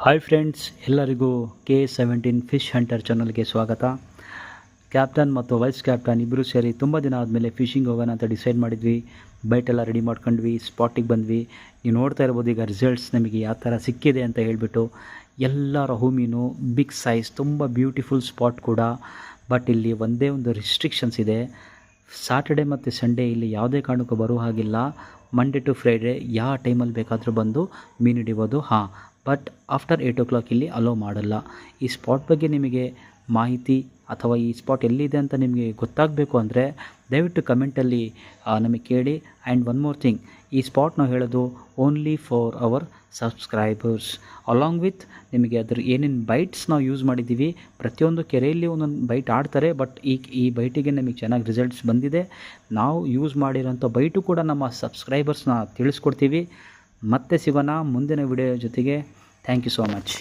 Hi friends, ಎಲ್ಲರಿಗೂ K17 fish hunter ಚಾನಲ್ಗೆ ಸ್ವಾಗತ. ಕ್ಯಾಪ್ಟನ್ ಮತ್ತು ವೈಸ್ ಕ್ಯಾಪ್ಟನ್ ಇಬ್ಬರು ಸೇರಿ ತುಂಬ ದಿನ ಆದಮೇಲೆ ಫಿಶಿಂಗ್ ಹೋಗೋಣ ಅಂತ ಡಿಸೈಡ್ ಮಾಡಿದ್ವಿ. ಬೈಟೆಲ್ಲ ರೆಡಿ ಮಾಡ್ಕೊಂಡ್ವಿ, ಸ್ಪಾಟಿಗೆ ಬಂದ್ವಿ. ನೀವು ನೋಡ್ತಾ ಇರ್ಬೋದು ಈಗ ರಿಸಲ್ಟ್ಸ್ ನಮಗೆ ಯಾವ ಥರ ಸಿಕ್ಕಿದೆ ಅಂತ ಹೇಳಿಬಿಟ್ಟು. ಎಲ್ಲ ರಹು ಮೀನು, ಬಿಗ್ ಸೈಜ್, ತುಂಬ ಬ್ಯೂಟಿಫುಲ್ ಸ್ಪಾಟ್ ಕೂಡ. ಬಟ್ ಇಲ್ಲಿ ಒಂದೇ ಒಂದು ರಿಸ್ಟ್ರಿಕ್ಷನ್ಸ್ ಇದೆ. ಸಾಟರ್ಡೆ ಮತ್ತು ಸಂಡೇ ಇಲ್ಲಿ ಯಾವುದೇ ಕಾರಣಕ್ಕೂ ಬರೋ ಹಾಗಿಲ್ಲ. ಮಂಡೇ ಟು ಫ್ರೈಡೇ ಯಾವ ಟೈಮಲ್ಲಿ ಬೇಕಾದರೂ ಬಂದು ಮೀನು ಹಿಡಿಬೋದು. ಬಟ್ ಆಫ್ಟರ್ 8 o'clock ಇಲ್ಲಿ ಅಲೋ ಮಾಡಲ್ಲ. ಈ ಸ್ಪಾಟ್ ಬಗ್ಗೆ ನಿಮಗೆ ಮಾಹಿತಿ ಅಥವಾ ಈ ಸ್ಪಾಟ್ ಎಲ್ಲಿದೆ ಅಂತ ನಿಮಗೆ ಗೊತ್ತಾಗಬೇಕು ಅಂದರೆ ದಯವಿಟ್ಟು ಕಮೆಂಟಲ್ಲಿ ನಮಗೆ ಕೇಳಿ. ಆ್ಯಂಡ್ ಒನ್ ಮೋರ್ ಥಿಂಗ್, ಈ ಸ್ಪಾಟ್ ನಾವು ಹೇಳೋದು only for our subscribers. Along with ನಿಮಗೆ ಅದ್ರ ಏನೇನು ಬೈಟ್ಸ್ ನಾವು ಯೂಸ್ ಮಾಡಿದ್ದೀವಿ, ಪ್ರತಿಯೊಂದು ಕೆರೆಯಲ್ಲಿ ಒಂದೊಂದು ಬೈಟ್ ಆಡ್ತಾರೆ. ಬಟ್ ಈ ಬೈಟಿಗೆ ನಮಗೆ ಚೆನ್ನಾಗಿ ರಿಸಲ್ಟ್ಸ್ ಬಂದಿದೆ. ನಾವು ಯೂಸ್ ಮಾಡಿರೋಂಥ ಬೈಟು ಕೂಡ ನಮ್ಮ ಸಬ್ಸ್ಕ್ರೈಬರ್ಸ್ನ ತಿಳಿಸ್ಕೊಡ್ತೀವಿ. ಮತ್ತೆ ಸಿಗೋಣ ಮುಂದಿನ ವಿಡಿಯೋ ಜೊತೆಗೆ. Thank you so much.